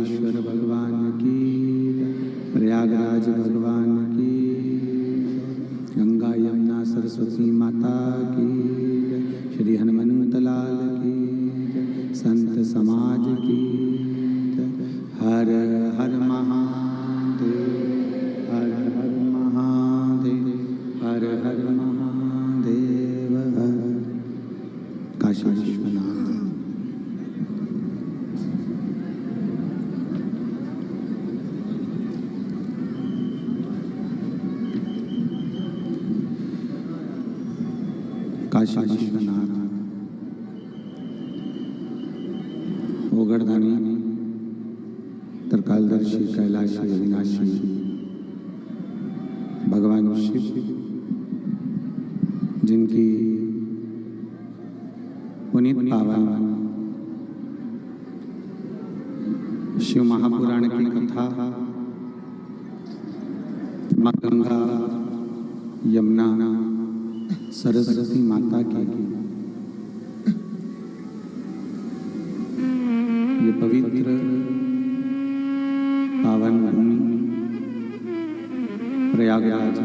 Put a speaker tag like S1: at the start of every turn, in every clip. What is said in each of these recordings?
S1: कालेश्वर भगवान की, प्रयागराज भगवान की, गंगा यमुना सरस्वती माता की, श्री हनुमंत लाल की, संत समाज की। हर हर महादेव, हर हर महादेव, हर हर महादेव, हर काशी विश्वनाथ। काशी विश्वनाथ ओगरदानी त्रिकालदर्शी कैलाशी अविनाशी भगवान शिव, जिनकी पुनीत पावन शिव महापुराण की कथा माँ गंगा यमुना सरस्वती माता की ये पवित्र पावन भूमि प्रयागराज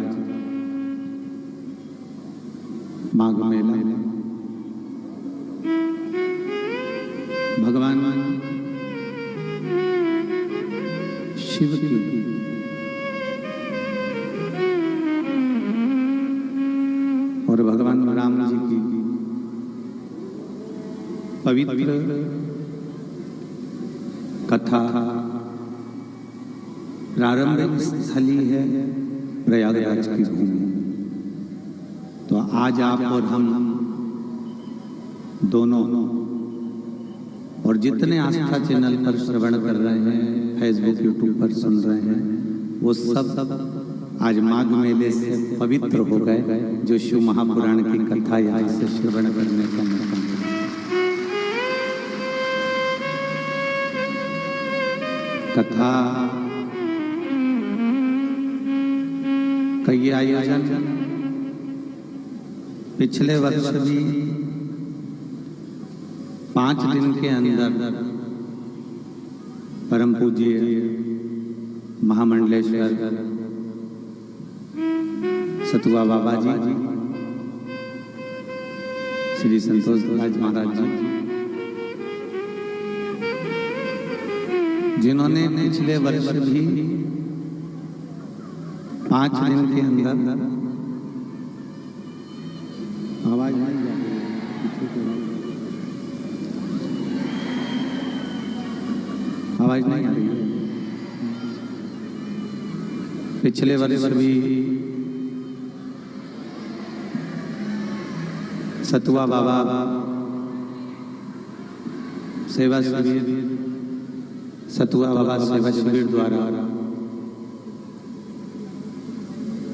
S1: माघ मेला भगवान शिव की और भगवान राम जी की पवित्र कथा प्रारंभिक स्थली है प्रयागराज की भूमि। तो आज आप और हम दोनों और जितने आस्था चैनल पर श्रवण कर रहे हैं, फेसबुक यूट्यूब पर सुन रहे हैं, वो सब आज माघ मेले से पवित्र हो गए, जो शिव महापुराण की कथा यहाँ से श्रवण करने का मौका मिला। कथा का ये आयोजन पिछले वर्ष भी 5 दिन के अंदर परम पूज्य महामंडलेश्वर सतुआ बाबा जी, श्री संतोष राज महाराज जी, जिन्होंने पिछले वर्ष भी 5 दिन के अंदर आवाज नहीं आ रही है। पिछले वर्ष भी सतुआ बाबा सेवा शिविर, सतुआ बाबा सेवा शिविर द्वारा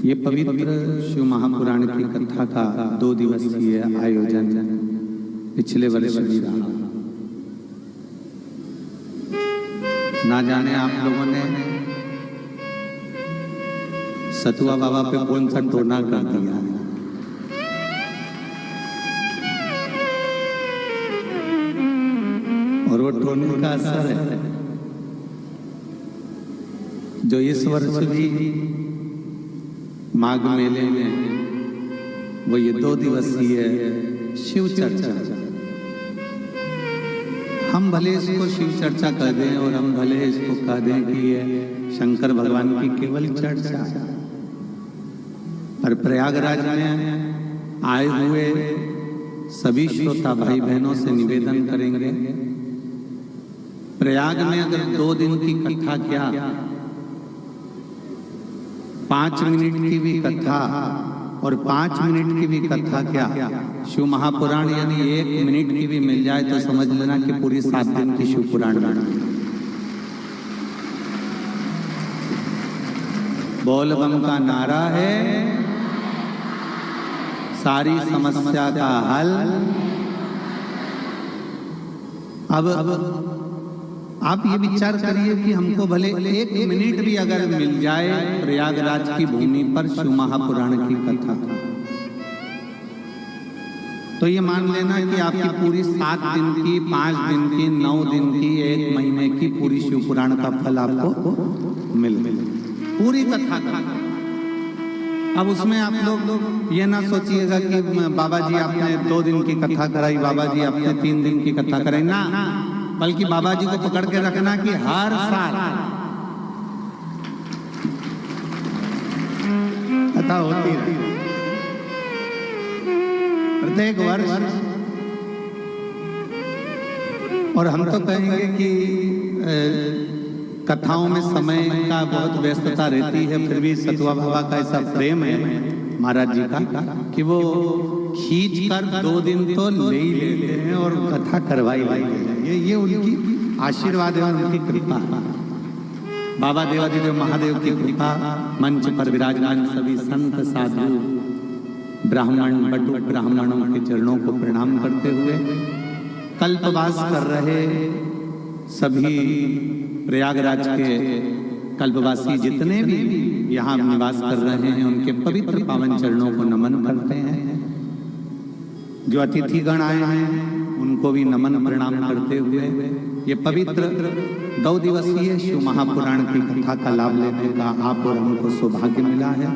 S1: ये पवित्र शिव महापुराण की कथा का 2 दिवसीय आयोजन पिछले वर्ष भी रहा। ना जाने आप लोगों ने सतुआ बाबा पे कौन सा टोना कर दिया। और वो टोने का असर है जो इस वर्ष भी माघ मेले में वो ये 2 दिवसीय शिव चर्चा, हम भले इसको शिव चर्चा कर दें और हम भले इसको कह दें कि ये शंकर भगवान की केवल चर्चा, पर प्रयागराज में आए हुए सभी श्रोता भाई बहनों से निवेदन करेंगे, प्रयाग में अगर 2 दिन की कथा क्या 5 मिनट की भी कथा और 5 मिनट की भी कथा क्या शिव महापुराण यानी 1 मिनट की भी मिल जाए तो समझ लेना कि पूरी 7 दिन की शिव पुराण बन गई। बोल बम का नारा है, सारी समस्या का हल। अब आप ये विचार करिए कि हमको भले 1 मिनट भी अगर मिल जाए प्रयागराज की भूमि पर शिव महापुराण की कथा, तो तो ये मान लेना कि आपकी पूरी 7 दिन की, 5 दिन की, 9 दिन की, 1 महीने की पूरी शिव पुराण का फल आपको मिल पूरी कथा का। अब उसमें आप लोग ये ना सोचिएगा कि बाबा जी आपने 2 दिन की कथा कराई, बाबा जी आपने 3 दिन की कथा कराई, ना, बल्कि बाबा जी को पकड़ के रखना कि हर साल कथा होती है, प्रत्येक वर्ष। और हम तो कहेंगे कि कथाओं में समय का बहुत व्यस्तता रहती है, फिर भी सतुआ बाबा का ऐसा प्रेम है महाराज जी का कि वो खींच कर 2 दिन तो ले ही लेते हैं और कथा करवाई लेते हैं। ये उनकी आशीर्वाद है, उनकी कृपा। बाबा देवादिदेव महादेव की कृपा। मंच पर विराजमान सभी संत साधु ब्राह्मण बटु ब्राह्मणों के चरणों को प्रणाम करते हुए कल्पवास कर रहे सभी प्रयागराज के कल्पवासी जितने भी यहाँ निवास कर रहे हैं उनके पवित्र पावन चरणों को नमन करते हैं। जो अतिथिगण आए हैं उनको भी नमन प्रणाम करते हुए ये पवित्र 2 दिवसीय शिव महापुराण की कथा का लाभ लेने का आप और हमको सौभाग्य मिला है।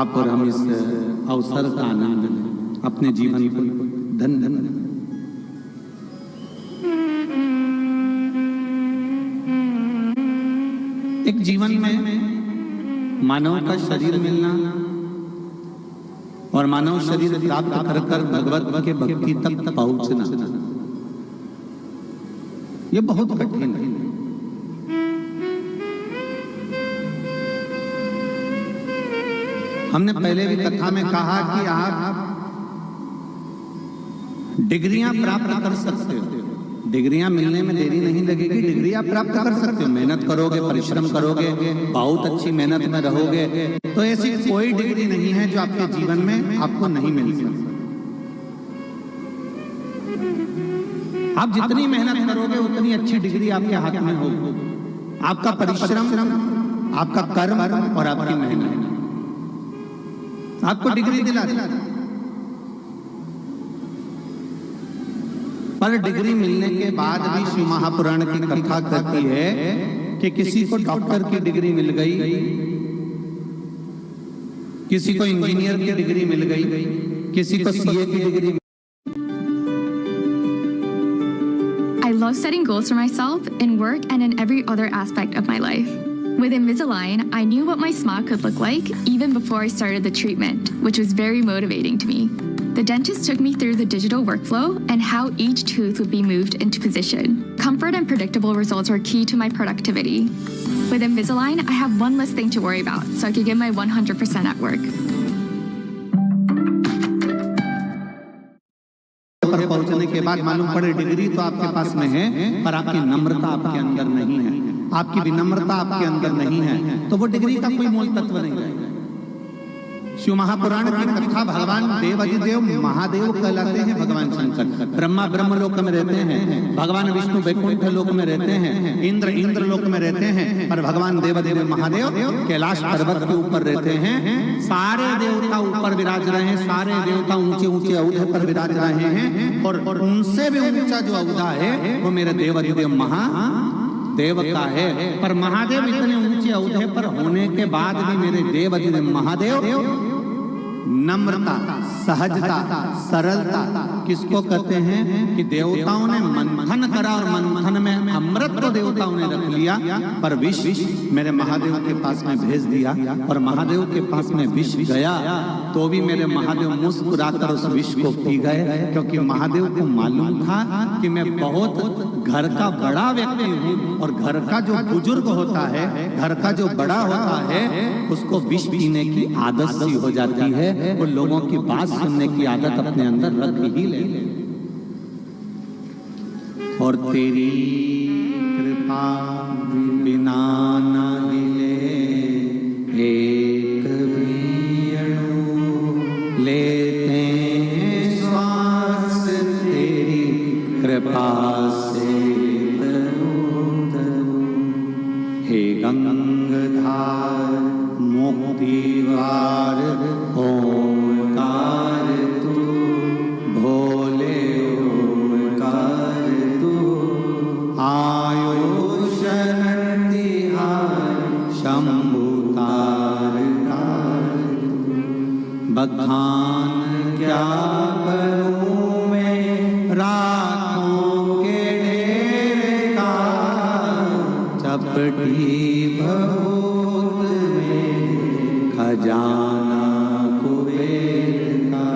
S1: आप और हम इस अवसर का आनंद अपने जीवन को धन धन। एक जीवन में मानव का शरीर मिलना और मानव शरीर प्राप्त कर कर भगवत के भक्ति तक पहुंचना, ये बहुत कठिन है। हमने पहले भी कथा में कहा कि आप डिग्रियां प्राप्त कर सकते हो, डिग्रियां मिलने में देरी नहीं लगेगी, डिग्री आप प्राप्त कर सकते हो। मेहनत करोगे, परिश्रम करोगे, बहुत अच्छी मेहनत में रहोगे तो ऐसी कोई डिग्री नहीं है जो आपके जीवन में आपको नहीं मिल सकती। आप जितनी मेहनत करोगे उतनी अच्छी डिग्री आपके हाथ में होगी। आपका परिश्रम, आपका कर्म और आपकी मेहनत आपको डिग्री दिला देगा। पर डिग्री मिलने के बाद भी शिव महापुराण की कथा कहती है कि किसी को डॉक्टर की डिग्री मिल गई, किसी को इंजीनियर की डिग्री मिल गई, किसी को सीए की degree.
S2: I love setting goals for myself in work and in every other aspect of my life. With Invisalign, I knew what my smile could look like even before I started the treatment, which was very motivating to me. The dentist took me through the digital workflow and how each tooth would be moved into position. Comfort and predictable results are key to my productivity. With Invisalign, I have one less thing to worry about, so I can give my 100% at work.
S1: पर पहुंचने के बाद मालूम पड़े degree तो आपके पास में है पर आपकी नम्रता आपके अंदर नहीं है, आपकी विनम्रता आपके अंदर नहीं है, तो वो डिग्री का कोई मूल तत्व नहीं है। शिव महापुराण की कथा भगवान देवादिदेव महादेव कहलाते हैं। भगवान शंकर ब्रह्मा ब्रह्म लोक में रहते हैं, भगवान विष्णु वैकुंठ लोक में रहते हैं, इंद्र इंद्र लोक में रहते हैं, पर भगवान देवादिदेव महादेव कैलाश पर्वत के ऊपर रहते हैं। सारे देवता ऊपर विराज रहे हैं, सारे देवता ऊंचे ऊंचे औहदे पर विराज रहे हैं और उनसे भी ऊंचा जो औहदा है वो मेरे देवादिदेव महादेव का है। पर महादेव इतने ऊंचे औहदे पर होने के बाद भी मेरे देवादिदेव महादेव नम्रता, सहजता, सरलता किसको कहते हैं कि देवताओं ने मंथन करा और मंथन में अमृत को देवताओं ने रख लिया पर विष मेरे महादेव के पास में भेज दिया और महादेव के पास में विष गया तो भी मेरे महादेव मुस्कुराकर उस विष को पी गए, क्योंकि महादेव को मालूम था कि मैं बहुत घर का बड़ा व्यक्ति हूँ और घर का जो बुजुर्ग होता है, घर का जो बड़ा होता है उसको विष पीने की आदत सी हो जाती है, वो लोगों की बात सुनने की आदत अपने अंदर रख ही ले। और तेरी कृपा बिना न हिले एक भी अणु लेते हैं श्वास तेरी कृपा से। हे गंगाधार मोक्तिवार ओंकार तू बखान क्या करूं मैं राखों के ढेर का, चपटी बहुत में खजाना कुबेर का।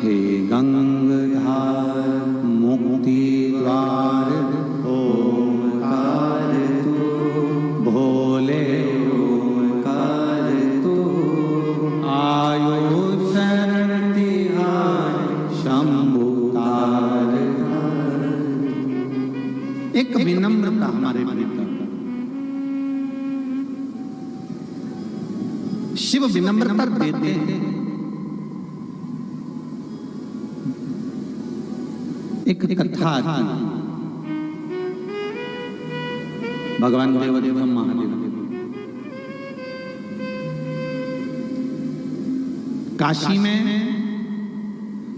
S1: हे गंगाधार मुक्ति द्वार ओंकार तू, भोले ओंकार तू। आयु शरण तिहार शंभुतार। एक विनम्रता हमारे भीतर। शिव विनम्रता देते हैं। एक कथा थी, भगवान देवदेव महादेव काशी में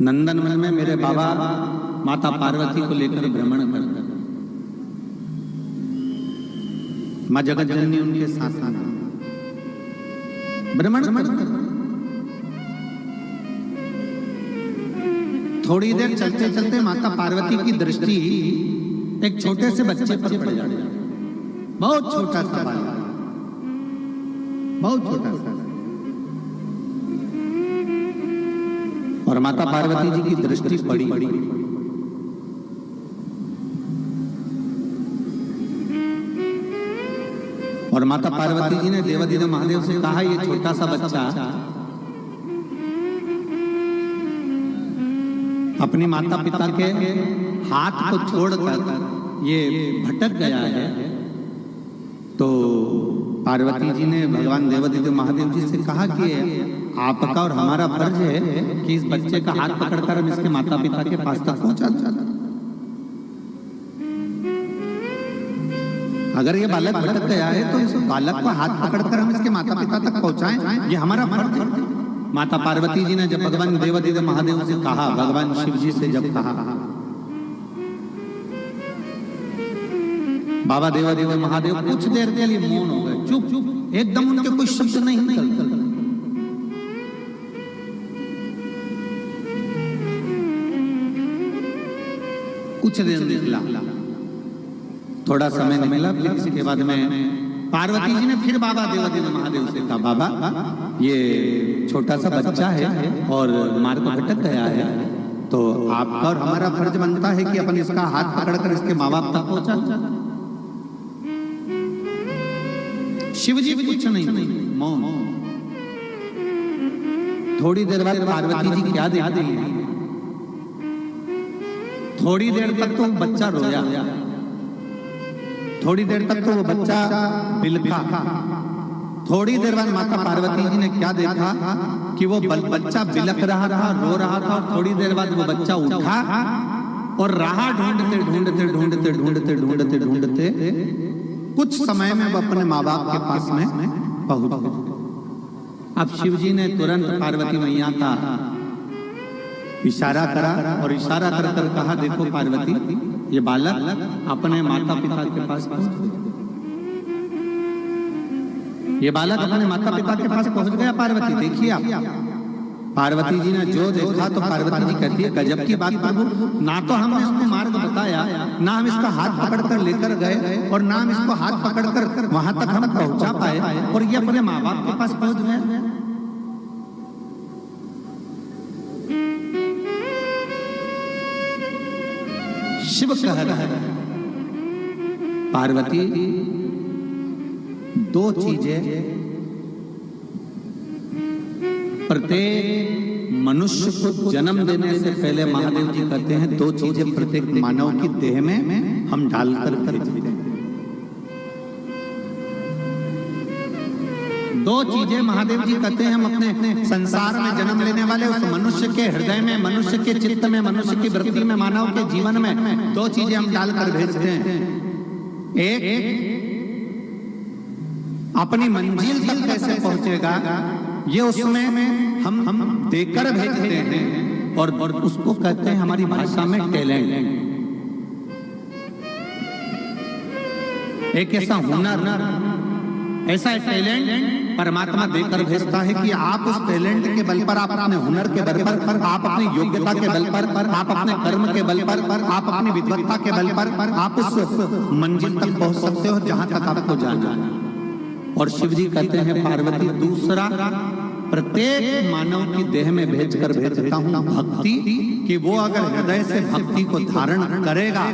S1: नंदनवन में मेरे बाबा माता पार्वती को लेकर भ्रमण करते, मां जगत जननी उनके साथ भ्रमण करते। थोड़ी देर चलते चलते माता पार्वती की दृष्टि एक छोटे से बच्चे पर पड़ जाती है। बहुत छोटा सा बालक, बहुत छोटा सा। और माता पार्वती जी की दृष्टि पड़ी। और माता पार्वती जी ने देवादिदेव महादेव से कहा, ये छोटा सा बच्चा अपनी माता पिता के हाथ को छोड़कर ये भटक गया है। तो पार्वती जी ने भगवान देवादिदेव महादेव जी से कहा कि आपका और हमारा फर्ज है कि इस बच्चे का हाथ पकड़कर हम इसके माता पिता के पास तक पहुंचा दें। अगर ये बालक भटक गया है तो इस बालक को हाथ पकड़कर हम इसके माता पिता तक पहुंचाएं, ये हमारा फर्ज है। माता पार्वती जी ने जब भगवान देवादिदेव महादेव से कहा, भगवान शिव जी से जब कहा, बाबा देवादिदेव महादेव कुछ देर के लिए मौन हो गए, चुप, एकदम उनके कोई शब्द नहीं निकलते। कुछ देर निकला, थोड़ा समय निकला, फिर इसके बाद में पार्वती जी ने फिर बाबा देवादिदेव महादेव से कहा, बाबा ये छोटा सा बच्चा है और मार्ग भटक गया है, तो आपका और हमारा फर्ज बनता है कि अपन इसका हाथ पकड़कर इसके माँ बाप तक पहुंचा। शिव जी कुछ नहीं, मौन। थोड़ी देर बाद पार्वती जी क्या देखा दी, थोड़ी देर तक तो बच्चा रोया, थोड़ी देर तक तो वो बच्चा बिलखा। थोड़ी देर बाद माता पार्वती जी ने क्या देखा कि वो बच्चा बिलख रहा था, रो रहा था। और थोड़ी देर बाद वो बच्चा उठा और राह ढूंढते ढूंढते ढूंढते ढूंढते ढूंढते ढूंढते कुछ समय में वो अपने माँ बाप के पास में पहुंच गए। अब शिव जी ने तुरंत पार्वती मैया का इशारा करा और इशारा कर कर कहा, देखो पार्वती, ये बालक अपने माता पिता के पास पहुंच गया। ये बालक अपने माता पिता के पास पहुंच गया। पार्वती देखिए आप, पार्वती जी ने जो देखा तो पार्वती जी कहती है, गजब की बात प्रभु, ना तो हमने इसको मार्ग बताया, ना हम इसका हाथ पकड़कर लेकर गए, और ना हम इसको हाथ पकड़कर वहां तक हम पहुंचा पाए, और ये अपने माँ बाप के पास पहुंच गए। शिव कह रहा है, पार्वती दो चीजें प्रत्येक मनुष्य को जन्म देने से पहले महादेव जी कहते हैं, दो चीजें प्रत्येक मानव की देह में हम डालकर भेजते हैं। दो चीजें महादेव जी कहते हैं हम अपने संसार में जन्म लेने वाले उस मनुष्य के हृदय में, मनुष्य के चित्त में, मनुष्य की वृत्ति में, मानव के जीवन में दो चीजें हम डालकर भेजते हैं। एक, अपनी मंजिल तक कैसे पहुंचेगा ये उसमें हम देकर भेजते हैं, और उसको कहते हैं हमारी भाषा में टैलेंट। एक ऐसा हुनर, ऐसा टैलेंट परमात्मा देकर भेजता है कि आप उस टैलेंट के बल पर, आप अपने हुनर के बल पर, आप अपनी योग्यता के बल पर, आप अपने कर्म के बल पर, आप अपनी विद्वत्ता के बल पर आप उस मंजिल तक पहुंच सकते हो जहां तक आपको जाना है। और शिव जी कहते हैं पार्वती, दूसरा प्रत्येक मानव की देह में भेजकर भेजता हूं भक्ति, कि वो अगर हृदय से भक्ति को धारण करेगा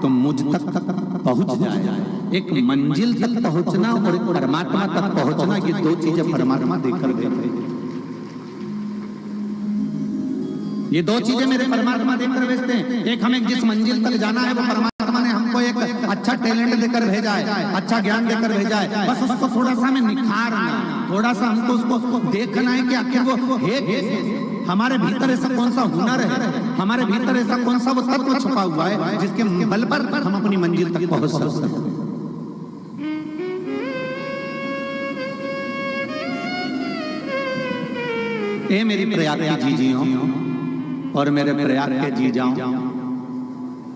S1: तो मुझ तक पहुंच जाए। एक मंजिल तक पहुंचना और एक परमात्मा तक पहुंचना, ये दो चीजें परमात्मा देकर भेजते हैं। ये दो चीजें मेरे परमात्मा देकर भेजते हैं। एक हमें जिस मंजिल तक जाना है वो परमात्मा ने हमको एक अच्छा टैलेंट देकर भेजा है, अच्छा ज्ञान देकर भेजा है। बस उसको थोड़ा सा हमें निखारना, थोड़ा सा हमको उसको देखना है कि आखिर वो है कैसे, हमारे भीतर ऐसा कौन सा हुनर है, हमारे भीतर ऐसा कौन सा वो तत्व छुपा हुआ है जिसके बल पर हम अपनी मंजिल तक पहुंच सकते हैं। ए मेरी प्रयाग की जीजियों और मेरे प्रयाग के जी जाओ,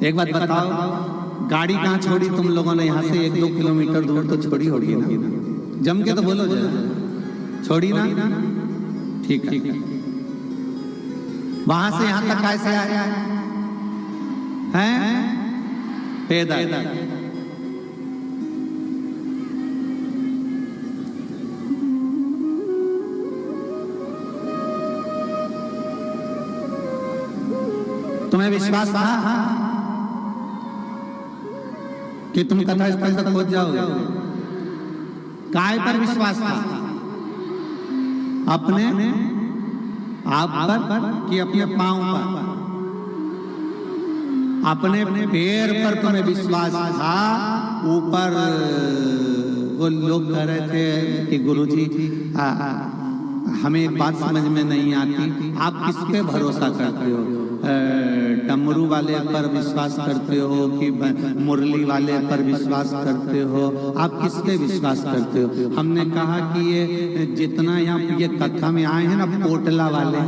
S1: एक बात बताओ, गाड़ी कहाँ छोड़ी तुम लोगों ने? यहाँ से 1-2 किलोमीटर दूर तो छोड़ी होगी ना? जम के तो बोलो, छोड़ी ना? ठीक है। वहां से यहाँ तक कैसे आया है? पैदल। तुम्हें विश्वास था कि तुम कथा स्थल तक पहुंच जाओगे? काय पर विश्वास था? अपने आप पर कि अपने पांव पर? अपने पैर पर तुम्हें विश्वास था। ऊपर वो लोग कह रहे थे कि गुरुजी हमें एक बात समझ में नहीं आती, आप किस पे भरोसा करते हो? डमरू वाले पर विश्वास करते हो कि मुरली वाले पर विश्वास करते हो? आप किस पे विश्वास करते हो? हमने कहा कि ये जितना यहाँ ये कथा में आए हैं ना, पोटला वाले,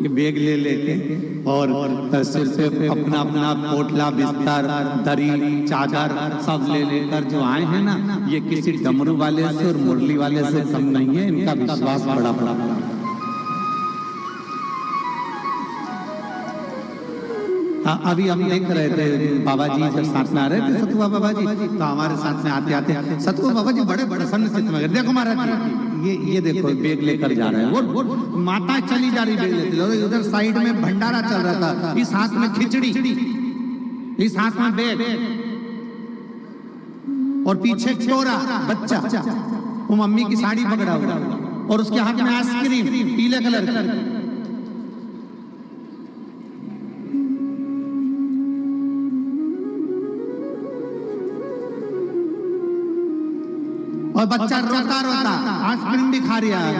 S1: ये बैग ले लेके और सिर पे अपना अपना पोटला, बिस्तर, दरी, चादर सब ले लेकर जो आए हैं ना, ये किसी डमरू वाले से और मुरली वाले से कम नहीं है। इनका विश्वास बड़ा। अभी हम देख रहे थे बाबा जी जब साथ में आ रहे थे, सतुआ बाबा जी, तो हमारे साथ में आते आते सतुआ बाबा जी बड़े प्रसन्न चित्त में, देखो महाराज ये देखो बैग लेकर जा रहे हैं। वो माता चली जा रही बैग लेते, उधर साइड में भंडारा चल रहा था, इस हाथ में खिचड़ी, इस हाथ में बैग, और पीछे छोरा बच्चा, वो मम्मी की साड़ी पकड़ा हुआ, और उसके हाथ में आइसक्रीम पीले कलर की। और बच्चा रोता रोता आइसक्रीम भी खा रहा है।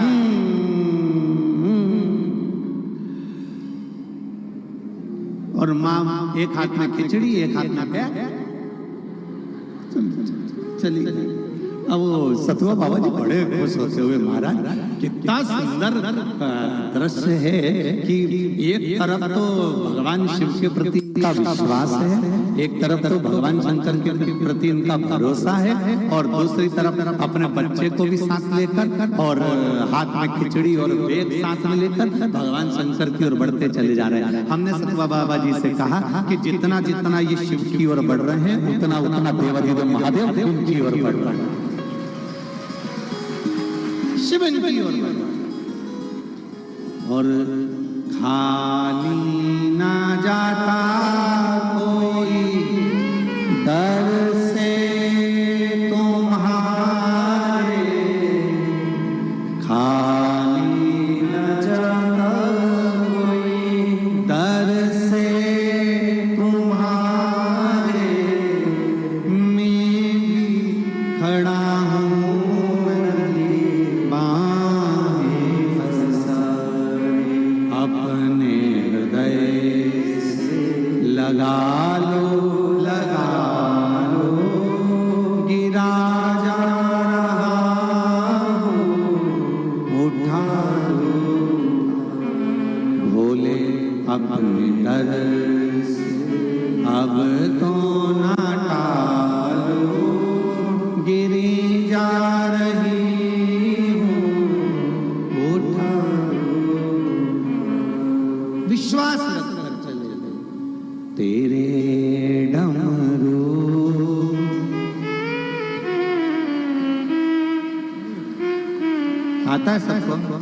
S1: और माँ एक हाथ में खिचड़ी, एक हाथ में बैग। चलिए, अब वो सतुआ बाबा जी बड़े खुश होते हुए, महाराज कितना सुंदर दृश्य है कि एक तरफ तो भगवान शिव के प्रति का विश्वास है, एक तरफ तो भगवान शंकर के प्रति इनका भरोसा है, और दूसरी तरफ अपने बच्चे को भी साथ लेकर और हाथ में खिचड़ी और बैग साथ में लेकर भगवान शंकर की ओर बढ़ते चले जा रहे हैं। हमने सतुआ बाबा जी से कहा कि जितना जितना ये शिव की ओर बढ़ रहे हैं, उतना उतना देवाधिदेव महादेव उनकी ओर बढ़ रहे हैं, शिव की ओर। और खाली ना जाता कोई दर से तुम्हारे, खाली ना जाता कोई दर से तुम्हारे, मैं भी खड़ा हूँ अपने हृदय से आता है सबको?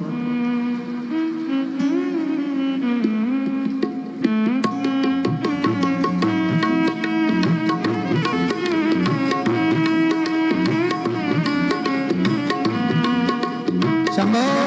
S1: शंभो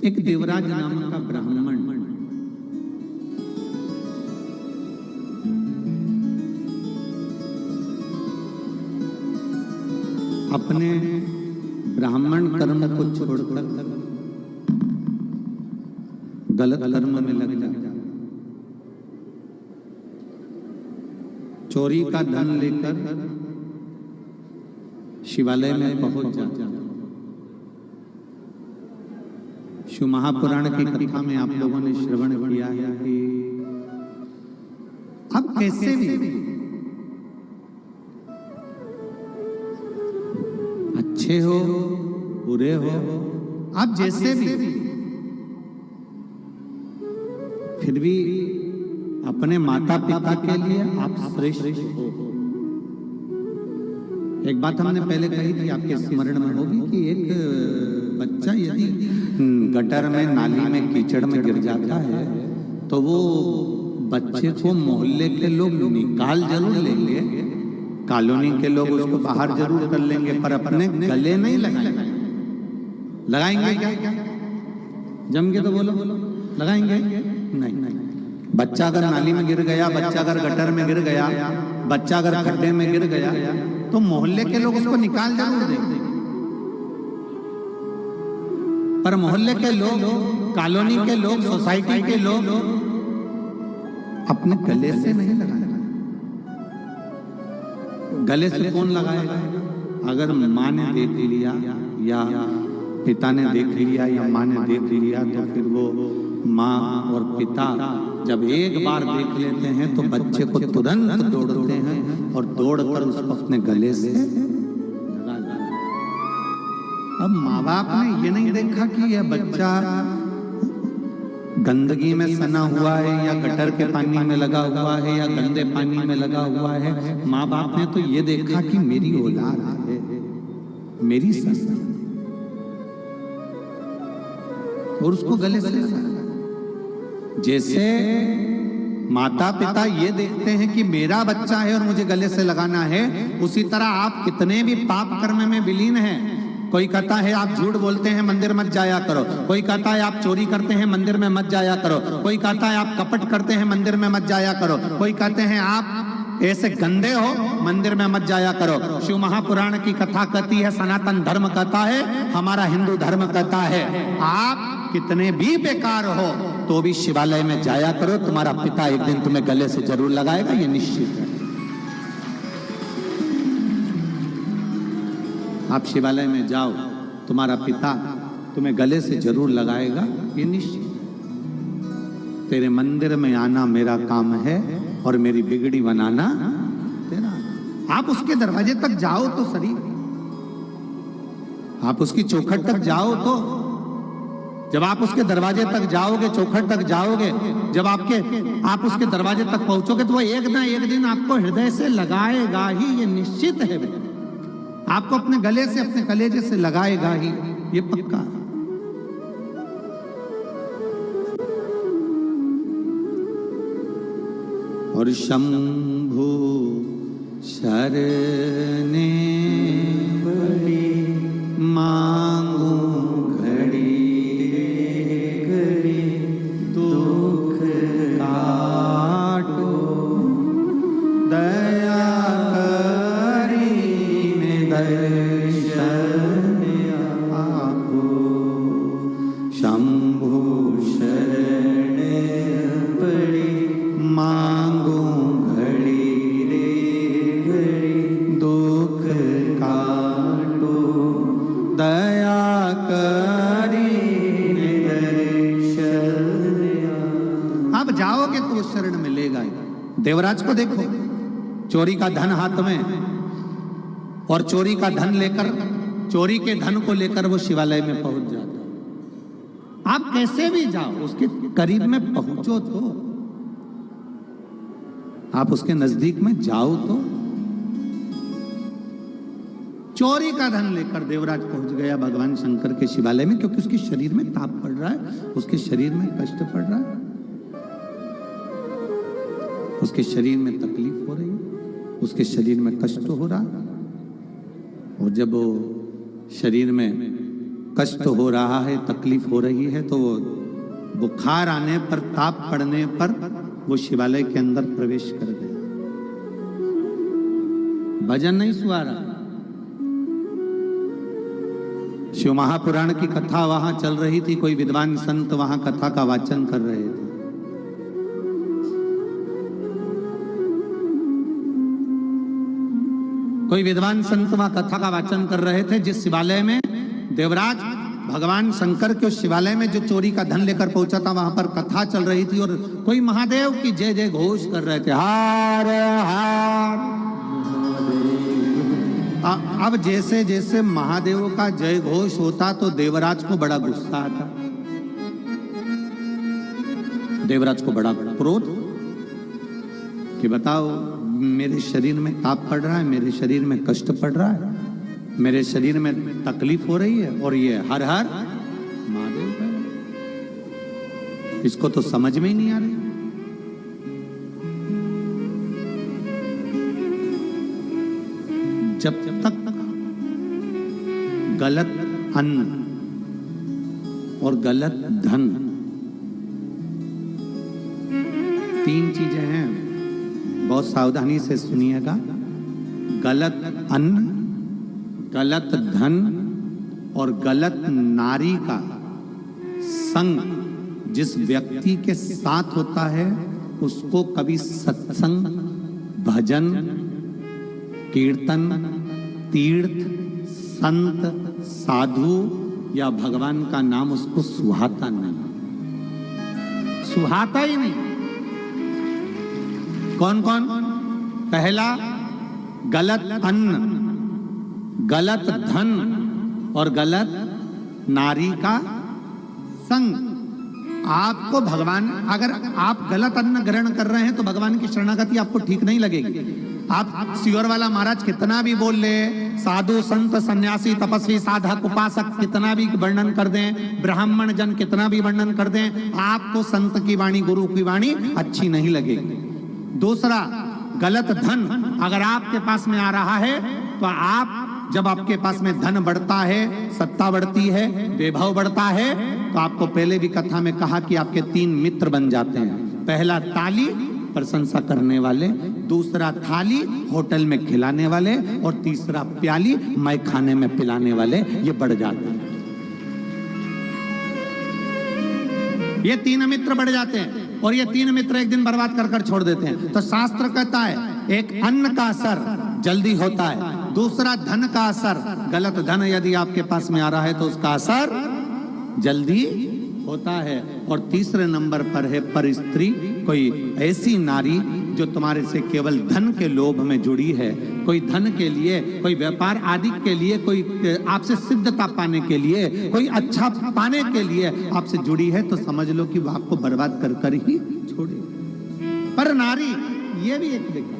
S1: एक देवराज नाम का ब्राह्मण अपने ब्राह्मण कर्म को छोड़कर गलत कर्म में लग जाता, चोरी का धन लेकर शिवालय में पहुंच जाता। शिव महापुराण की कथा में आप लोगों ने श्रवण किया है कि अब कैसे भी अच्छे हो बुरे हो, आप जैसे भी फिर भी अपने माता पिता के लिए आप श्रेष्ठ हो। एक बात हमने पहले कही थी, आपके स्मरण में होगी कि एक बच्चा यदि गटर में नाली में कीचड़ में गिर जाता है तो वो बच्चे को मोहल्ले के लोग निकाल जरूर लेंगे, कॉलोनी के लोग उसको बाहर जरूर कर लेंगे, पर अपने गले नहीं लगाएंगे। लगाएंगे क्या? जम के तो बोलो लगाएंगे नहीं। बच्चा अगर नाली में गिर गया, बच्चा अगर गटर में गिर गया, बच्चा अगर खड्डे में गिर गया तो मोहल्ले के लोग उसको निकाल जरूर देंगे, पर मोहल्ले के लोग, कॉलोनी के लोग, सोसाइटी के लोग अपने गले से नहीं लगाएंगे। गले से कौन लगाएगा? अगर माँ ने देख लिया या पिता ने देख लिया या माँ ने देख लिया तो फिर वो माँ और पिता जब एक बार देख लेते हैं तो बच्चे को तुरंत दौड़ते हैं और दौड़कर उसको अपने गले से लगा देते हैं। अब माँ बाप ने ये नहीं देखा कि यह बच्चा गंदगी में सना हुआ है या गटर के पानी में लगा हुआ है या गंदे पानी में लगा हुआ है। माँ बाप ने तो ये देखा कि मेरी औलाद है, मेरी संतान, और उसको गले से लगा। जैसे माता पिता ये देखते हैं कि मेरा बच्चा है और मुझे गले से लगाना है, उसी तरह आप कितने भी पाप कर्म में विलीन हैं। कोई कहता है आप झूठ बोलते हैं मंदिर मत जाया करो, कोई कहता है आप चोरी करते हैं मंदिर में मत जाया करो, कोई कहता है आप कपट करते हैं मंदिर में मत जाया करो, कोई कहते हैं आप ऐसे गंदे हो मंदिर में मत जाया करो। शिव महापुराण की कथा कहती है, सनातन धर्म कहता है, हमारा हिंदू धर्म कहता है आप कितने भी बेकार हो तो भी शिवालय में जाया करो, तुम्हारा पिता एक दिन तुम्हें गले से जरूर लगाएगा, ये निश्चित है। आप शिवालय में जाओ, तुम्हारा पिता तुम्हें गले से जरूर लगाएगा, ये निश्चित है। तेरे मंदिर में आना मेरा काम है और मेरी बिगड़ी बनाना तेरा। आप उसके दरवाजे तक जाओ तो सही, आप उसकी चौखट तक जाओ तो, जब आप उसके दरवाजे तक जाओगे, चौखट तक जाओगे, जब आप उसके दरवाजे तक पहुंचोगे तो वो एक ना एक दिन आपको हृदय से लगाएगा ही, ये निश्चित है। आपको अपने गले से, अपने कलेजे से लगाएगा ही, ये पक्का। और शंभु शरणे बड़ी मांगू घड़ी घड़ी दुख काटो दया शंभु शरण पड़ी मांगू घड़ी रे घड़ी दुख काटो दया करी दर्शन। अब जाओगे तो उस शरण मिलेगा ही। देवराज को देखो, चोरी का धन हाथ में और चोरी का धन लेकर, चोरी के धन को लेकर वो शिवालय में पहुंच जाता। आप कैसे भी जाओ, उसके करीब में पहुंचो तो, आप उसके नजदीक में जाओ तो। चोरी का धन लेकर देवराज पहुंच गया भगवान शंकर के शिवालय में, क्योंकि उसके शरीर में ताप पड़ रहा है, उसके शरीर में कष्ट पड़ रहा है, उसके शरीर में तकलीफ हो रही है, उसके शरीर में कष्ट हो रहा है। और जब वो शरीर में कष्ट हो रहा है, तकलीफ हो रही है, तो वो बुखार आने पर, ताप पड़ने पर वो शिवालय के अंदर प्रवेश कर गया। भजन नहीं सुहा रहा, शिव महापुराण की कथा वहां चल रही थी। कोई विद्वान संत वहां कथा का वाचन कर रहे थे। कोई विद्वान संत वहां कथा का वाचन कर रहे थे, जिस शिवालय में देवराज भगवान शंकर के उस शिवालय में जो चोरी का धन लेकर पहुंचा था, वहां पर कथा चल रही थी और कोई महादेव की जय जय घोष कर रहे थे, हार हार। अब जैसे जैसे महादेव का जय घोष होता तो देवराज को बड़ा गुस्सा आता, देवराज को बड़ा क्रोध कि बताओ, मेरे शरीर में ताप पड़ रहा है, मेरे शरीर में कष्ट पड़ रहा है, मेरे शरीर में तकलीफ हो रही है, और ये हर हर महादेव का, इसको तो समझ में ही नहीं आ रही। जब तक गलत अन्न और गलत धन, तीन चीजें हैं, बहुत सावधानी से सुनिएगा। गलत अन्न, गलत धन और गलत नारी का संग जिस व्यक्ति के साथ होता है, उसको कभी सत्संग, भजन, कीर्तन, तीर्थ, संत, साधु या भगवान का नाम उसको सुहाता नहीं, सुहाता ही नहीं। कौन कौन? पहला, गलत अन्न, गलत धन और गलत नारी का संग। आपको भगवान, अगर आप गलत अन्न ग्रहण कर रहे हैं तो भगवान की शरणागति आपको ठीक नहीं लगेगी। आप सियोर वाला महाराज कितना भी बोल ले, साधु संत सन्यासी तपस्वी साधक उपासक कितना भी वर्णन कर दें, ब्राह्मण जन कितना भी वर्णन कर दें, आपको संत की वाणी, गुरु की वाणी अच्छी नहीं लगेगी। दूसरा, गलत धन अगर आपके पास में आ रहा है तो आप, जब आपके पास में धन बढ़ता है, सत्ता बढ़ती है, वैभव बढ़ता है, तो आपको पहले भी कथा में कहा कि आपके तीन मित्र बन जाते हैं। पहला ताली, प्रशंसा करने वाले, दूसरा थाली, होटल में खिलाने वाले, और तीसरा प्याली, मैं खाने में पिलाने वाले, ये बढ़ जाते हैं। ये तीन मित्र बढ़ जाते हैं और ये तीन मित्र एक दिन बर्बाद कर कर छोड़ देते हैं। तो शास्त्र कहता है, एक अन्न का असर जल्दी होता है, दूसरा धन का असर, गलत धन यदि आपके पास में आ रहा है तो उसका असर जल्दी होता है, और तीसरे नंबर पर है पर स्त्री, कोई ऐसी नारी जो तुम्हारे से केवल धन के लोभ में जुड़ी है, कोई धन के लिए, कोई व्यापार आदि के लिए, कोई आपसे सिद्धता पाने के लिए, कोई अच्छा पाने के लिए आपसे जुड़ी है, तो समझ लो कि वो आपको बर्बाद कर कर ही छोड़ेगी। पर नारी, ये भी एक देखा,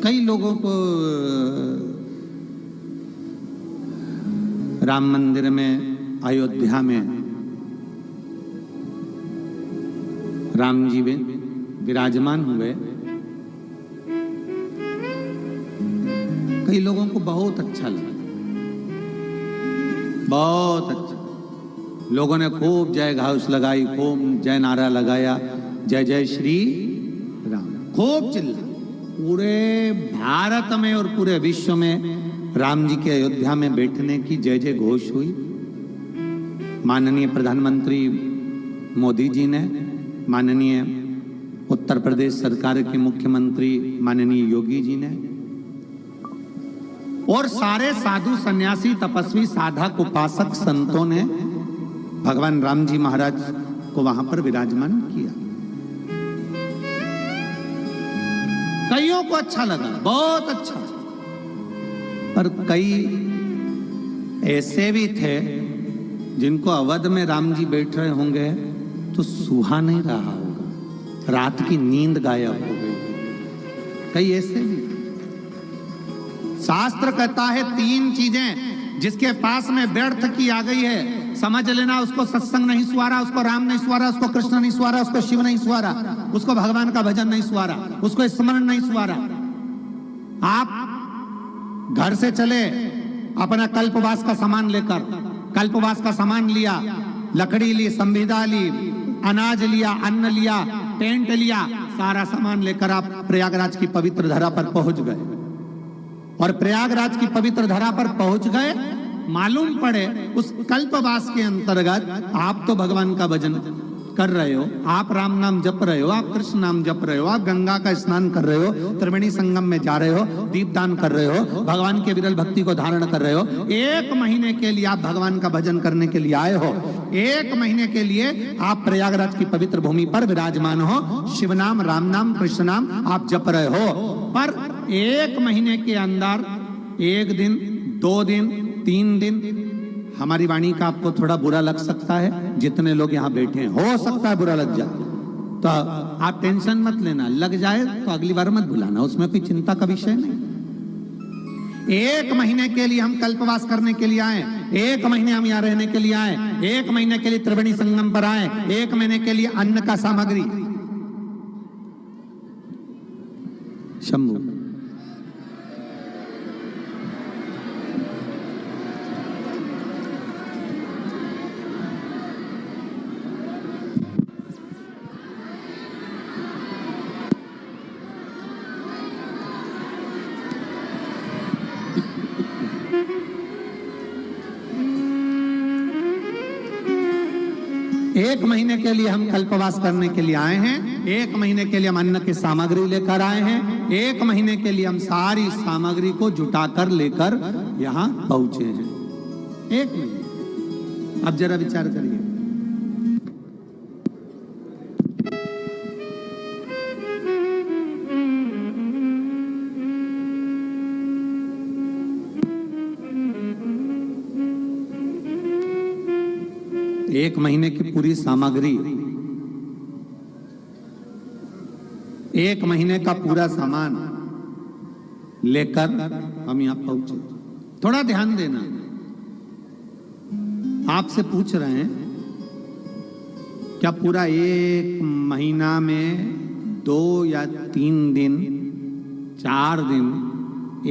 S1: कई लोगों को राम मंदिर में, अयोध्या में राम जी विराजमान हुए, कई लोगों को बहुत अच्छा लगा, बहुत अच्छा। लोगों ने खूब जय घोष लगाई, खूब जय नारा लगाया, जय जय श्री राम, खूब चिल्ला। पूरे भारत में और पूरे विश्व में राम जी के अयोध्या में बैठने की जय जय घोष हुई। माननीय प्रधानमंत्री मोदी जी ने, माननीय उत्तर प्रदेश सरकार के मुख्यमंत्री माननीय योगी जी ने, और सारे साधु सन्यासी तपस्वी साधक उपासक संतों ने भगवान राम जी महाराज को वहां पर विराजमान किया। कईयों को अच्छा लगा, बहुत अच्छा, पर कई ऐसे भी थे जिनको अवध में राम जी बैठ रहे होंगे तो सुहा नहीं रहा होगा, रात की नींद गायब हो गई। कई ऐसे भी। शास्त्र कहता है तीन चीजें जिसके पास में व्यर्थ की आ गई है, समझ लेना, उसको सत्संग नहीं सुहारा, उसको राम नहीं सुहारा, उसको कृष्ण नहीं सुहारा, उसको शिव नहीं सुहारा, उसको भगवान का भजन नहीं सुहारा, उसको स्मरण नहीं सुहारा। आप घर से चले अपना कल्पवास का सामान लेकर, कल्पवास का सामान लिया, लकड़ी ली, संविदा ली, अनाज लिया, अन्न लिया, टेंट लिया, सारा सामान लेकर आप प्रयागराज की पवित्र धरा पर पहुंच गए। और प्रयागराज की पवित्र धरा पर पहुंच गए, मालूम पड़े उस कल्पवास के अंतर्गत आप तो भगवान का भजन कर रहे हो, आप राम नाम जप रहे हो, आप कृष्ण नाम जप रहे हो, आप गंगा का स्नान कर रहे हो, त्रिवेणी संगम में जा रहे हो, दीपदान कर रहे हो, भगवान के विरल भक्ति को धारण कर रहे हो। 1 महीने के लिए आप भगवान का भजन करने के लिए आए हो, 1 महीने के लिए आप प्रयागराज की पवित्र भूमि पर विराजमान हो, शिव नाम, राम नाम, कृष्ण नाम आप जप रहे हो। पर 1 महीने के अंदर 1 दिन, 2 दिन, 3 दिन हमारी वाणी का आपको थोड़ा बुरा लग सकता है, जितने लोग यहाँ बैठे हैं, हो सकता है बुरा लग जाए, तो आप टेंशन मत लेना, लग जाए तो अगली बार मत भुलाना, उसमें कोई चिंता का विषय नहीं। 1 महीने के लिए हम कल्पवास करने के लिए आए, 1 महीने हम यहाँ रहने के लिए आए, 1 महीने के लिए त्रिवेणी संगम पर आए, 1 महीने के लिए अन्न का सामग्री। शंभू 1 महीने के लिए हम कल्पवास करने के लिए आए हैं, 1 महीने के लिए हम अन्न की सामग्री लेकर आए हैं, 1 महीने के लिए हम सारी सामग्री को जुटाकर लेकर यहाँ पहुंचे हैं। 1 महीने। अब जरा विचार करिए, एक महीने की पूरी सामग्री, 1 महीने का पूरा सामान लेकर हम यहां पहुंचे। थोड़ा ध्यान देना, आपसे पूछ रहे हैं क्या पूरा 1 महीना में 2 या 3 दिन, 4 दिन,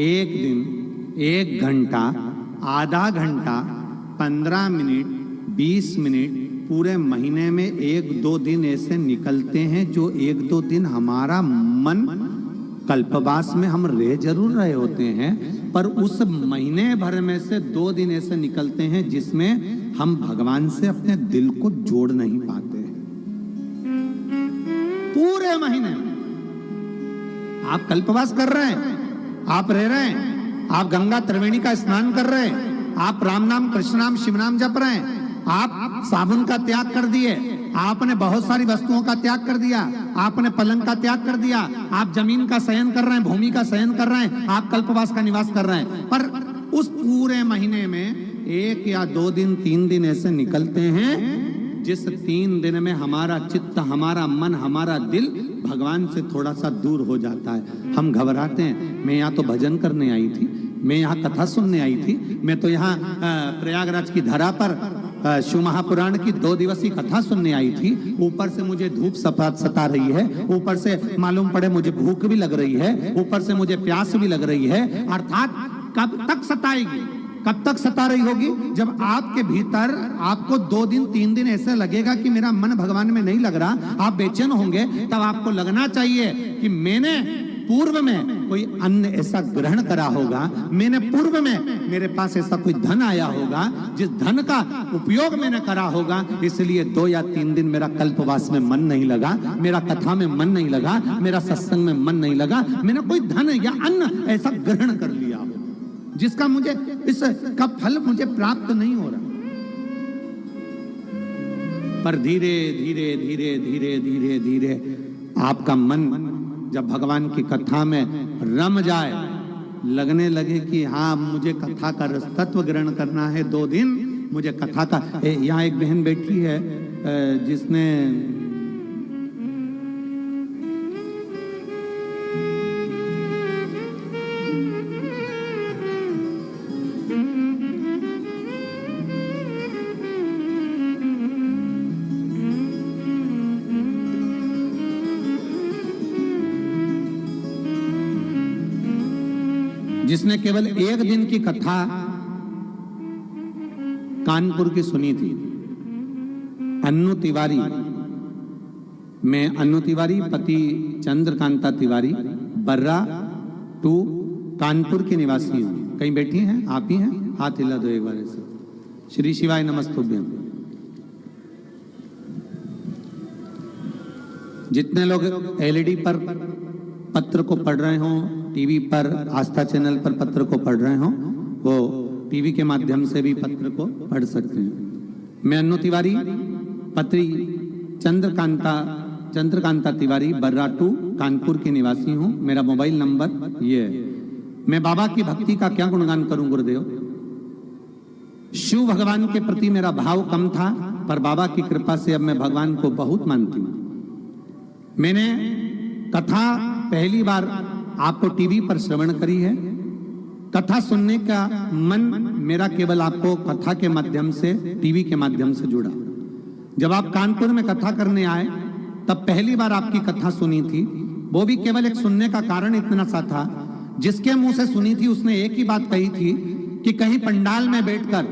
S1: 1 दिन, 1 घंटा, आधा घंटा, 15 मिनट, 20 मिनट, पूरे महीने में 1-2 दिन ऐसे निकलते हैं जो 1-2 दिन हमारा मन कल्पवास में हम रह जरूर रहे होते हैं, पर उस महीने भर में से 2 दिन ऐसे निकलते हैं जिसमें हम भगवान से अपने दिल को जोड़ नहीं पाते हैं। पूरे महीने आप कल्पवास कर रहे हैं, आप रह रहे हैं, आप गंगा त्रिवेणी का स्नान कर रहे हैं, आप राम नाम, कृष्ण नाम, शिव नाम जप रहे हैं, आप साबुन का त्याग कर दिए, आपने बहुत सारी वस्तुओं का त्याग कर दिया, आपने पलंग का त्याग कर दिया, आप जमीन का शयन कर रहे हैं, भूमि का शयन कर रहे हैं, आप कल्पवास का निवास कर रहे हैं, पर उस पूरे महीने में 1 या 2 दिन, 3 दिन ऐसे निकलते हैं जिस 3 दिन में हमारा चित्त, हमारा मन, हमारा दिल भगवान से थोड़ा सा दूर हो जाता है। हम घबराते हैं, मैं यहाँ तो भजन करने आई थी, मैं यहाँ कथा सुनने आई थी, मैं तो यहाँ प्रयागराज की धरा पर शिव महापुराण की 2 दिवसीय कथा सुनने आई थी, ऊपर से मुझे धूप सता रही है, ऊपर से मालूम पड़े मुझे भूख भी लग रही है, ऊपर से मुझे प्यास भी लग रही है। अर्थात कब तक सताएगी, कब तक सता रही होगी? जब आपके भीतर आपको 2 दिन 3 दिन ऐसा लगेगा कि मेरा मन भगवान में नहीं लग रहा, आप बेचैन होंगे, तब आपको लगना चाहिए कि मैंने पूर्व में कोई अन्न ऐसा ग्रहण करा होगा, मैंने पूर्व में मेरे पास ऐसा कोई धन आया होगा जिस धन का उपयोग मैंने करा होगा, इसलिए 2 या 3 दिन मेरा कल्पवास में मन नहीं लगा, मेरा कथा में मन नहीं लगा, मेरा सत्संग में मन नहीं लगा, मैंने कोई धन या अन्न ऐसा ग्रहण कर लिया हो जिसका मुझे इसका फल मुझे प्राप्त नहीं हो रहा। पर धीरे धीरे धीरे धीरे धीरे धीरे आपका मन जब भगवान की कथा में रम जाए, लगने लगे कि हाँ मुझे कथा का रसतत्व ग्रहण करना है, 2 दिन मुझे कथा का। यहाँ एक बहन बैठी है जिसने जिसने केवल एक दिन की कथा कानपुर की सुनी थी, अन्नू तिवारी। मैं अन्नू तिवारी, पति चंद्रकांता तिवारी, बर्रा 2 कानपुर के निवासी हूँ। कहीं बैठी हैं? आप ही हैं? हाथ हिला दो एक बार ऐसे। श्री शिवाय नमस्तुभ्यम। जितने लोग एलईडी पर पत्र को पढ़ रहे हो, टीवी पर आस्था चैनल पर पत्र को पढ़ रहे हो, वो टीवी के माध्यम से भी पत्र को पढ़ सकते हैं। मैं अन्नू तिवारी, पत्री चंद्रकांता तिवारी, बर्रा 2 कानपुर के निवासी हूँ। मेरा मोबाइल नंबर ये है। मैं बाबा की भक्ति का क्या गुणगान करूं गुरुदेव। शिव भगवान के प्रति मेरा भाव कम था, पर बाबा की कृपा से अब मैं भगवान को बहुत मानती हूँ। मैंने कथा पहली बार आपको टीवी पर श्रवण करी है। कथा सुनने का मन मेरा केवल आपको कथा के माध्यम से, टीवी के माध्यम से जुड़ा। जब आप कानपुर में कथा करने आए तब पहली बार आपकी कथा सुनी थी। वो भी केवल एक सुनने का कारण इतना सा था, जिसके मुंह से सुनी थी उसने एक ही बात कही थी कि कहीं पंडाल में बैठकर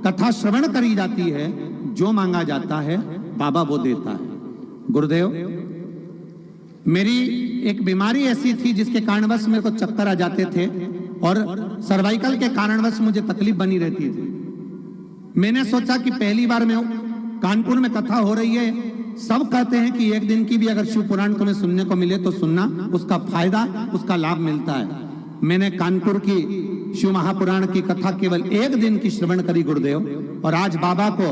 S1: कथा श्रवण करी जाती है, जो मांगा जाता है बाबा वो देता है। गुरुदेव, मेरी एक बीमारी ऐसी थी जिसके कारणवश मेरे को चक्कर आ जाते थे और सर्वाइकल के कारणवश मुझे तकलीफ बनी रहती थी। मैंने सोचा कि पहली बार मैं कानपुर में कथा हो रही है, सब कहते हैं कि एक दिन की भी अगर शिव पुराण तुम्हें सुनने को मिले तो सुनना, उसका फायदा, उसका लाभ मिलता है। मैंने कानपुर की शिव महापुराण की कथा केवल एक दिन की श्रवण करी गुरुदेव, और आज बाबा को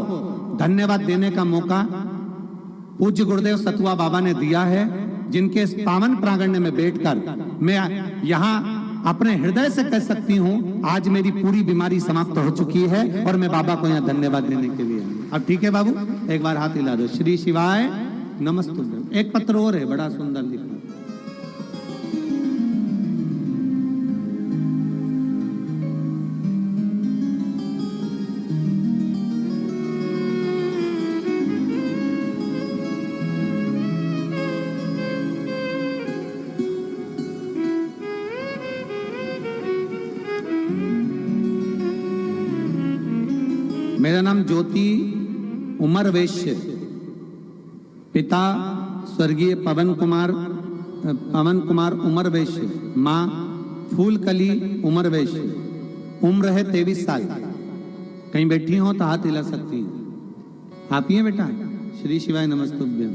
S1: धन्यवाद देने का मौका पूज्य गुरुदेव सतुआ बाबा ने दिया है, जिनके इस पावन प्रांगण में बैठकर मैं यहाँ अपने हृदय से कह सकती हूँ आज मेरी पूरी बीमारी समाप्त हो चुकी है और मैं बाबा को यहाँ धन्यवाद देने के लिए। अब ठीक है बाबू, एक बार हाथ हिला दो। श्री शिवाय नमस्तुभ्यम। एक पत्र और है, बड़ा सुंदर लिखा। मेरा नाम ज्योति उमर वैश्य, पिता स्वर्गीय पवन कुमार उमर वैश्य, माँ फूलकली उमर वैश्य, उम्र है 23 साल। कहीं बैठी हो तो हाथ हिला सकती हैं। आप ही हैं बेटा? श्री शिवाय नमस्तुभ्यम।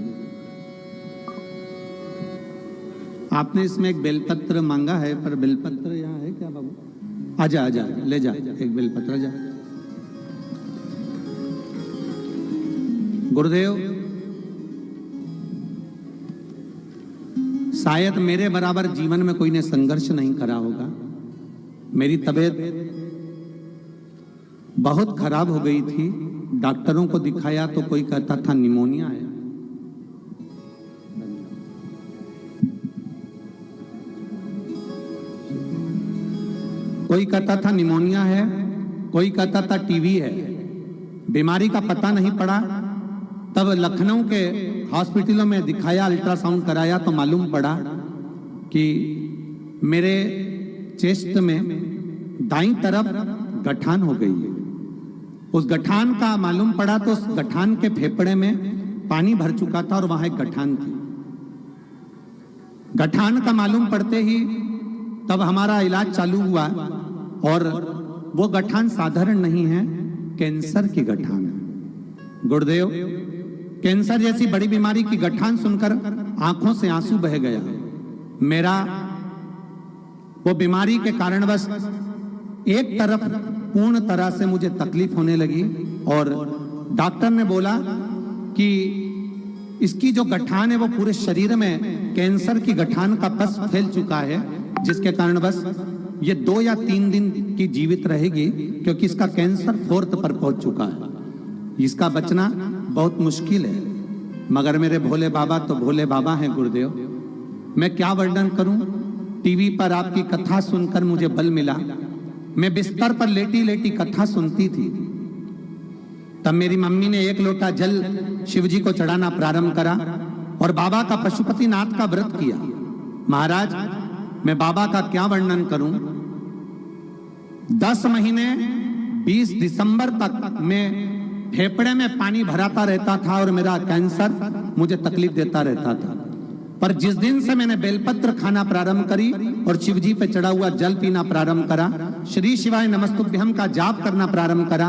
S1: आपने इसमें एक बेलपत्र मांगा है, पर बेलपत्र यहाँ है क्या बाबू? आजा आजा, ले जा एक बेलपत्र, जा। गुरुदेव, शायद मेरे बराबर जीवन में कोई ने संघर्ष नहीं करा होगा। मेरी तबीयत बहुत खराब हो गई थी। डॉक्टरों को दिखाया तो कोई कहता था निमोनिया है, कोई कहता था निमोनिया है, कोई कहता था टीबी है। बीमारी का पता नहीं पड़ा। तब लखनऊ के हॉस्पिटलों में दिखाया, अल्ट्रासाउंड कराया तो मालूम पड़ा कि मेरे चेस्ट में दाईं तरफ गठान हो गई है। उस गठान का मालूम पड़ा तो उस गठान के फेफड़े में पानी भर चुका था और वहां एक गठान थी। गठान का मालूम पड़ते ही तब हमारा इलाज चालू हुआ, और वो गठान साधारण नहीं है, कैंसर की गठान है। गुरुदेव, कैंसर जैसी बड़ी बीमारी की गठान सुनकर आंखों से आंसू बह गया। मेरा वो बीमारी के कारणवश एक तरफ पूर्ण तरह से मुझे तकलीफ होने लगी, और डॉक्टर ने बोला कि इसकी जो गठान है वो पूरे शरीर में कैंसर की गठान का पस फैल चुका है, जिसके कारणवश ये 2 या 3 दिन की जीवित रहेगी, क्योंकि इसका कैंसर 4th पर पहुंच चुका है। इसका बचना बहुत मुश्किल है। मगर मेरे भोले बाबा तो भोले बाबा हैं गुरुदेव। मैं क्या वर्णन करूं। टीवी पर आपकी कथा सुनकर मुझे बल मिला। मैं बिस्तर पर लेटी लेटी कथा सुनती थी। तब मेरी मम्मी ने 1 लोटा जल शिवजी को चढ़ाना प्रारंभ करा और बाबा का पशुपतिनाथ का व्रत किया। महाराज, मैं बाबा का क्या वर्णन करूं। 10 महीने 20 दिसंबर तक में फेफड़े में पानी भराता रहता था और मेरा कैंसर मुझे तकलीफ देता रहता था। पर जिस दिन से मैंने बेलपत्र खाना प्रारंभ करी और शिवजी पे चढ़ा हुआ जल पीना प्रारंभ करा, श्री शिवाय नमस्तुभ्यम का जाप करना प्रारंभ करा,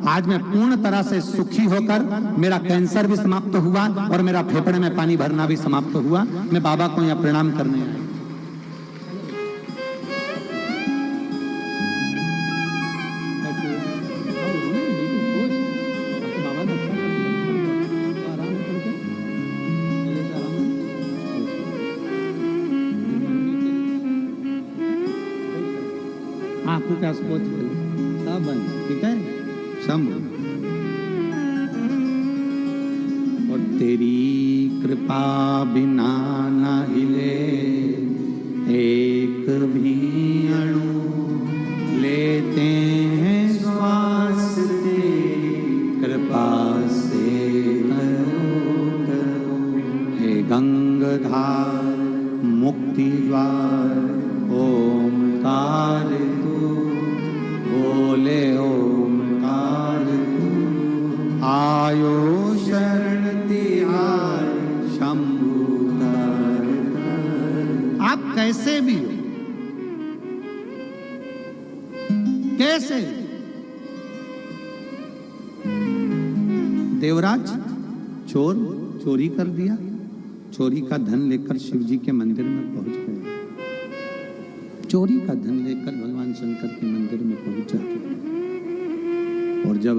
S1: आज मैं पूर्ण तरह से सुखी होकर मेरा कैंसर भी समाप्त हुआ और मेरा फेफड़े में पानी भरना भी समाप्त हुआ। मैं बाबा को यहाँ प्रणाम करने आया। आंखों का स्पोर्ट सब बंद, ठीक है शंभु। और तेरी कृपा बिना न हिले एक भी अणु, लेते हैं श्वास तेरी कृपा से करो करो। हे गंगाधार मुक्ति द्वार ओमकार बोले ओमकार आयो शरण तिहार शंभु। आप कैसे भी हो, कैसे देवराज चोर चोरी कर दिया, चोरी का धन लेकर शिवजी के मंदिर में पहुंच गए, चोरी का धन लेकर भगवान शंकर के मंदिर में पहुंचा। और जब